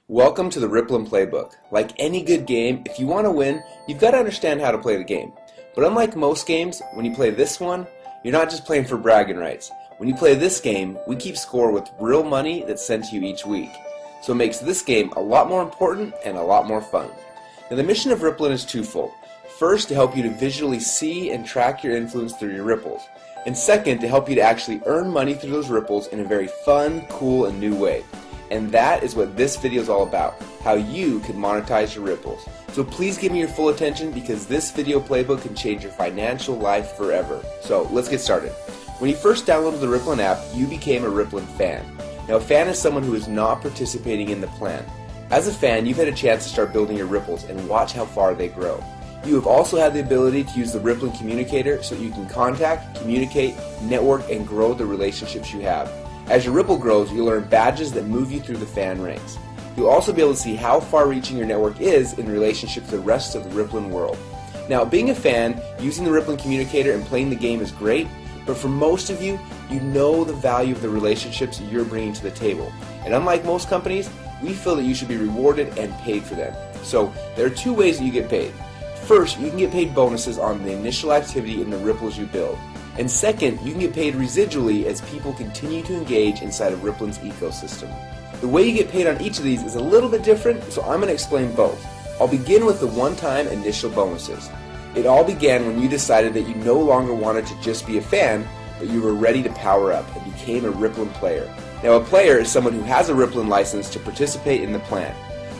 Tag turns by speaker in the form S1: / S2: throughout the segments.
S1: Welcome to the Rippln Playbook. Like any good game, if you want to win, you've got to understand how to play the game. But unlike most games, when you play this one, you're not just playing for bragging rights. When you play this game, we keep score with real money that's sent to you each week. So it makes this game a lot more important and a lot more fun. Now the mission of Rippln is twofold. First, to help you to visually see and track your influence through your ripples. And second, to help you to actually earn money through those ripples in a very fun, cool, and new way. And that is what this video is all about, how you can monetize your ripples. So please give me your full attention because this video playbook can change your financial life forever. So let's get started. When you first downloaded the Rippln app, you became a Rippln fan. Now a fan is someone who is not participating in the plan. As a fan, you've had a chance to start building your ripples and watch how far they grow. You have also had the ability to use the Rippln communicator so you can contact, communicate, network, and grow the relationships you have. As your ripple grows, you'll earn badges that move you through the fan ranks. You'll also be able to see how far-reaching your network is in relationship to the rest of the Rippln world. Now, being a fan, using the Rippln communicator and playing the game is great, but for most of you, you know the value of the relationships you're bringing to the table. And unlike most companies, we feel that you should be rewarded and paid for them. So, there are two ways that you get paid. First, you can get paid bonuses on the initial activity in the ripples you build. And second, you can get paid residually as people continue to engage inside of Rippln's ecosystem. The way you get paid on each of these is a little bit different, so I'm going to explain both. I'll begin with the one-time initial bonuses. It all began when you decided that you no longer wanted to just be a fan, but you were ready to power up and became a Rippln player. Now a player is someone who has a Rippln license to participate in the plan.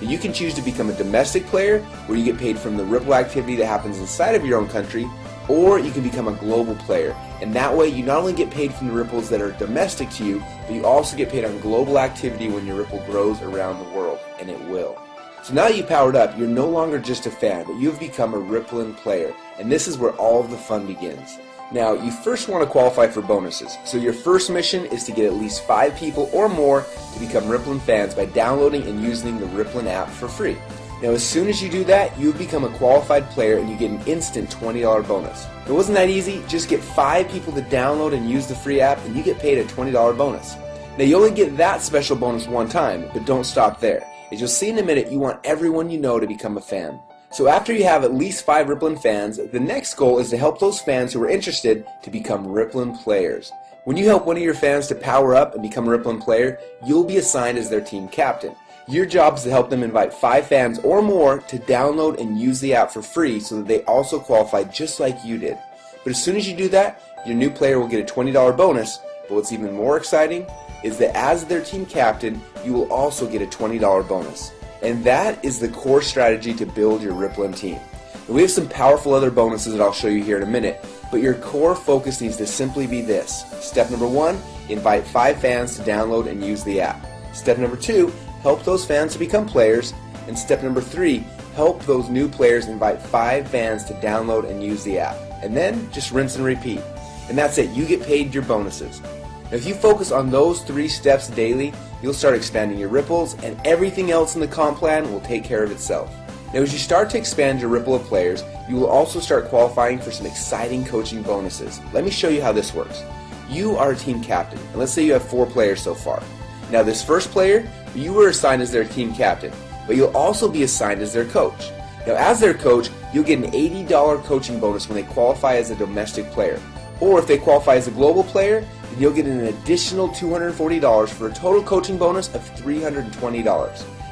S1: You can choose to become a domestic player, where you get paid from the Ripple activity that happens inside of your own country, or you can become a global player, and that way you not only get paid from the ripples that are domestic to you, but you also get paid on global activity when your ripple grows around the world, and it will. So now that you powered up, you're no longer just a fan, but you've become a Rippln player, and this is where all of the fun begins. Now, you first want to qualify for bonuses, so your first mission is to get at least 5 people or more to become Rippln fans by downloading and using the Rippln app for free. Now as soon as you do that, you've become a qualified player and you get an instant $20 bonus. It wasn't that easy, just get 5 people to download and use the free app and you get paid a $20 bonus. Now you only get that special bonus one time, but don't stop there. As you'll see in a minute, you want everyone you know to become a fan. So after you have at least 5 Rippln fans, the next goal is to help those fans who are interested to become Rippln players. When you help one of your fans to power up and become a Rippln player, you'll be assigned as their team captain. Your job is to help them invite 5 fans or more to download and use the app for free so that they also qualify just like you did. But as soon as you do that, your new player will get a $20 bonus, but what's even more exciting is that as their team captain, you will also get a $20 bonus. And that is the core strategy to build your Rippln team. And we have some powerful other bonuses that I'll show you here in a minute, but your core focus needs to simply be this. Step number 1, invite 5 fans to download and use the app. Step number 2, help those fans to become players. And step number 3, help those new players invite 5 fans to download and use the app. And then just rinse and repeat. And that's it, you get paid your bonuses. Now if you focus on those 3 steps daily, you'll start expanding your ripples and everything else in the comp plan will take care of itself. Now as you start to expand your ripple of players, you will also start qualifying for some exciting coaching bonuses. Let me show you how this works. You are a team captain, and let's say you have 4 players so far. Now this first player, you were assigned as their team captain, but you'll also be assigned as their coach. Now as their coach, you'll get an $80 coaching bonus when they qualify as a domestic player. Or if they qualify as a global player, then you'll get an additional $240 for a total coaching bonus of $320.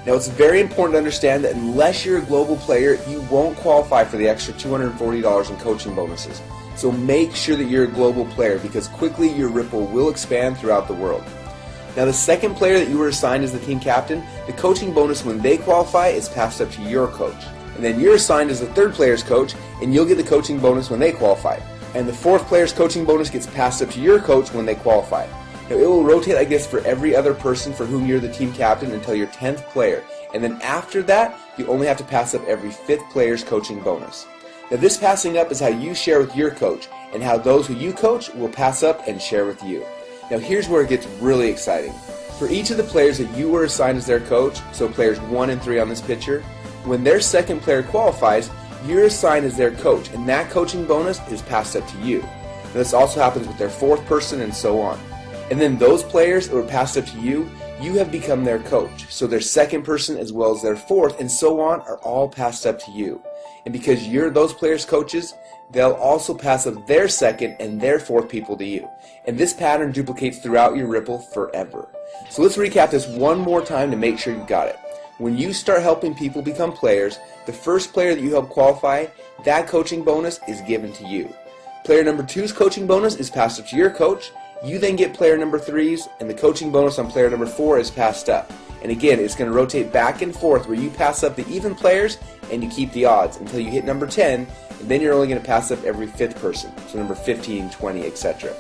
S1: Now it's very important to understand that unless you're a global player, you won't qualify for the extra $240 in coaching bonuses. So make sure that you're a global player because quickly your ripple will expand throughout the world. Now the second player that you were assigned as the team captain, the coaching bonus when they qualify is passed up to your coach. And then you're assigned as the third player's coach and you'll get the coaching bonus when they qualify. And the fourth player's coaching bonus gets passed up to your coach when they qualify. Now it will rotate like this for every other person for whom you're the team captain until your 10th player. And then after that, you only have to pass up every 5th player's coaching bonus. Now this passing up is how you share with your coach and how those who you coach will pass up and share with you. Now here's where it gets really exciting. For each of the players that you were assigned as their coach, so players 1 and 3 on this picture, when their second player qualifies, you're assigned as their coach, and that coaching bonus is passed up to you. Now, this also happens with their 4th person and so on. And then those players that were passed up to you, you have become their coach. So their second person as well as their fourth and so on are all passed up to you. And because you're those players' coaches, they'll also pass up their second and their fourth people to you. And this pattern duplicates throughout your Ripple forever. So let's recap this one more time to make sure you got it. When you start helping people become players, the first player that you help qualify, that coaching bonus is given to you. Player number 2's coaching bonus is passed up to your coach. You then get player number 3's, and the coaching bonus on player number 4 is passed up. And again, it's going to rotate back and forth where you pass up the even players and you keep the odds until you hit number 10, and then you're only going to pass up every 5th person, so number 15, 20, etc.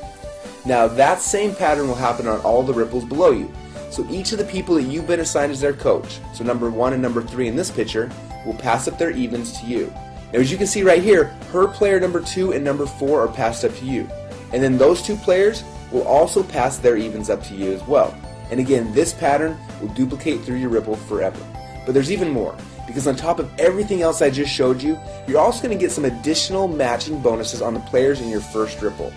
S1: Now that same pattern will happen on all the ripples below you. So each of the people that you've been assigned as their coach, so number 1 and number 3 in this picture, will pass up their evens to you. Now as you can see right here, her player number 2 and number 4 are passed up to you. And then those 2 players will also pass their evens up to you as well. And again, this pattern will duplicate through your Ripple forever. But there's even more, because on top of everything else I just showed you, you're also going to get some additional matching bonuses on the players in your first Ripple.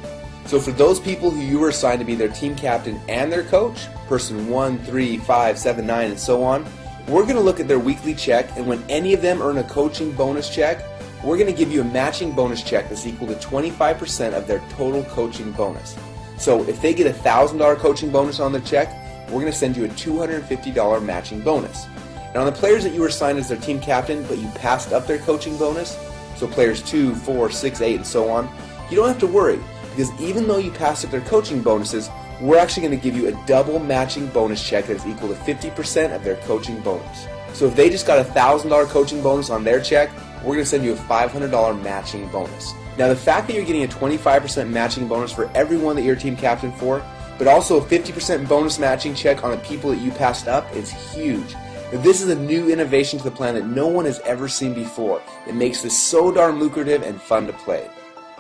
S1: So for those people who you were assigned to be their team captain and their coach, person 1, 3, 5, 7, 9, and so on, we're going to look at their weekly check, and when any of them earn a coaching bonus check, we're going to give you a matching bonus check that's equal to 25% of their total coaching bonus. So if they get a $1,000 coaching bonus on their check, we're going to send you a $250 matching bonus. Now on the players that you were assigned as their team captain, but you passed up their coaching bonus, so players 2, 4, 6, 8, and so on, you don't have to worry, because even though you passed up their coaching bonuses, we're actually going to give you a double matching bonus check that is equal to 50% of their coaching bonus. So if they just got a $1,000 coaching bonus on their check, we're going to send you a $500 matching bonus. Now the fact that you're getting a 25% matching bonus for everyone that you're team captain for, but also a 50% bonus matching check on the people that you passed up is huge. Now, this is a new innovation to the plan that no one has ever seen before. It makes this so darn lucrative and fun to play.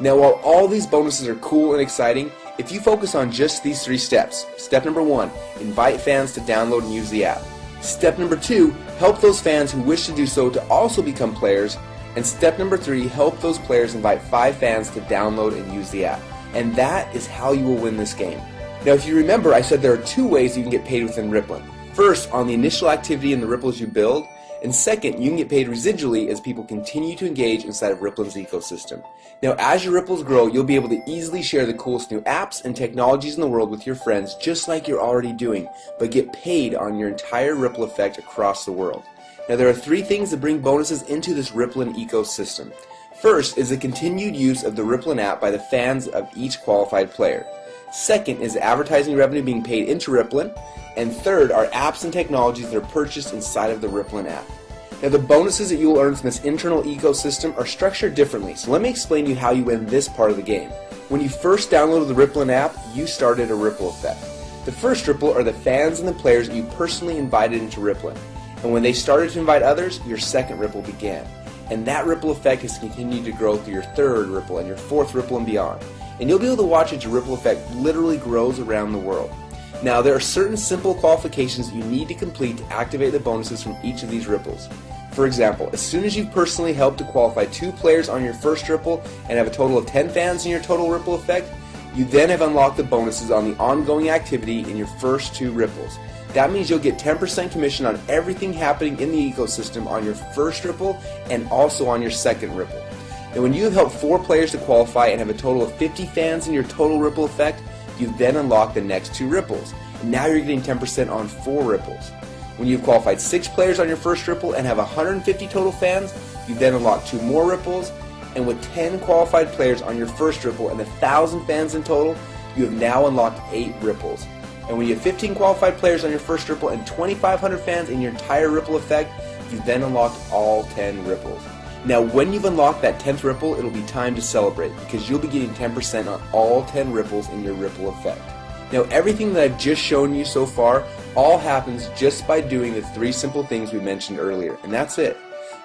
S1: Now while all these bonuses are cool and exciting, if you focus on just these 3 steps, step number 1, invite fans to download and use the app. Step number 2, help those fans who wish to do so to also become players. And step number 3, help those players invite 5 fans to download and use the app. And that is how you will win this game. Now if you remember, I said there are 2 ways you can get paid within Rippln. First, on the initial activity in the ripples you build, and second, you can get paid residually as people continue to engage inside of Rippln's ecosystem. Now as your ripples grow, you'll be able to easily share the coolest new apps and technologies in the world with your friends, just like you're already doing, but get paid on your entire ripple effect across the world. Now there are 3 things that bring bonuses into this Rippln ecosystem. First is the continued use of the Rippln app by the fans of each qualified player. Second is advertising revenue being paid into Rippln. And third are apps and technologies that are purchased inside of the Rippln app. Now the bonuses that you will earn from this internal ecosystem are structured differently, so let me explain to you how you win this part of the game. When you first downloaded the Rippln app, you started a ripple effect. The first ripple are the fans and the players that you personally invited into Rippln. And when they started to invite others, your second ripple began. And that ripple effect has continued to grow through your third ripple and your fourth ripple and beyond. And you'll be able to watch as your ripple effect literally grows around the world. Now there are certain simple qualifications that you need to complete to activate the bonuses from each of these ripples. For example, as soon as you've personally helped to qualify 2 players on your first ripple and have a total of 10 fans in your total ripple effect, you then have unlocked the bonuses on the ongoing activity in your first 2 ripples. That means you'll get 10% commission on everything happening in the ecosystem on your first ripple and also on your second ripple. And when you have helped 4 players to qualify and have a total of 50 fans in your total ripple effect, you then unlock the next 2 ripples. And now you're getting 10% on 4 ripples. When you've qualified 6 players on your first ripple and have 150 total fans, you then unlock 2 more ripples. And with 10 qualified players on your first ripple and 1,000 fans in total, you have now unlocked 8 ripples. And when you have 15 qualified players on your first ripple and 2,500 fans in your entire ripple effect, you've then unlocked all 10 ripples. Now when you've unlocked that 10th ripple, it'll be time to celebrate because you'll be getting 10% on all 10 ripples in your ripple effect. Now everything that I've just shown you so far all happens just by doing the 3 simple things we mentioned earlier, and that's it.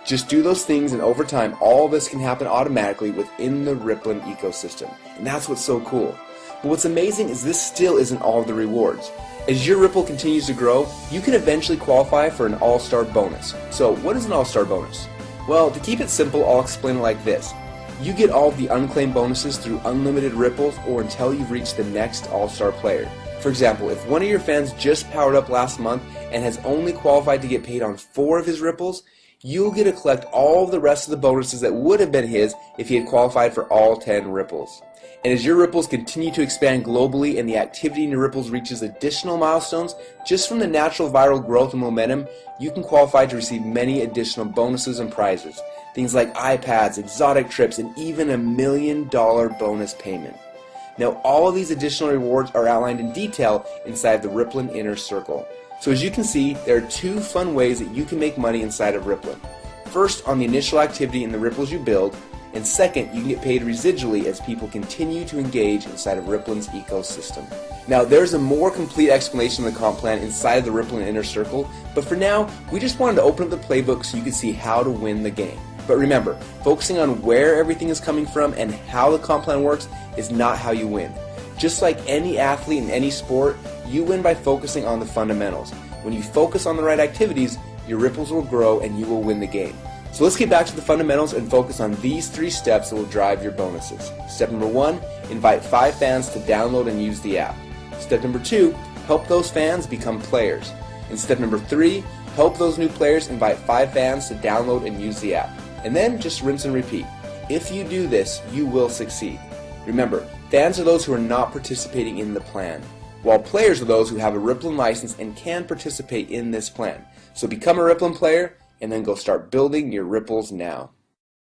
S1: Just do those things and over time all this can happen automatically within the Rippln ecosystem, and that's what's so cool. But what's amazing is this still isn't all of the rewards. As your Ripple continues to grow, you can eventually qualify for an all-star bonus. So what is an all-star bonus? Well, to keep it simple, I'll explain it like this. You get all of the unclaimed bonuses through unlimited ripples or until you've reached the next all-star player. For example, if one of your fans just powered up last month and has only qualified to get paid on 4 of his ripples, you'll get to collect all of the rest of the bonuses that would have been his if he had qualified for all 10 ripples. And as your ripples continue to expand globally and the activity in your ripples reaches additional milestones, just from the natural viral growth and momentum, you can qualify to receive many additional bonuses and prizes. Things like iPads, exotic trips, and even $1 million bonus payment. Now, all of these additional rewards are outlined in detail inside the Rippln Inner Circle. So as you can see, there are 2 fun ways that you can make money inside of Rippln. First, on the initial activity in the ripples you build, and second, you can get paid residually as people continue to engage inside of Rippln's ecosystem. Now, there's a more complete explanation of the comp plan inside of the Rippln Inner Circle, but for now, we just wanted to open up the playbook so you could see how to win the game. But remember, focusing on where everything is coming from and how the comp plan works is not how you win. Just like any athlete in any sport, you win by focusing on the fundamentals. When you focus on the right activities, your ripples will grow and you will win the game. So let's get back to the fundamentals and focus on these 3 steps that will drive your bonuses. Step number 1, invite 5 fans to download and use the app. Step number 2, help those fans become players. And step number 3, help those new players invite 5 fans to download and use the app. And then just rinse and repeat. If you do this, you will succeed. Remember, fans are those who are not participating in the plan, while players are those who have a Rippln license and can participate in this plan. So become a Rippln player, and then go start building your ripples now.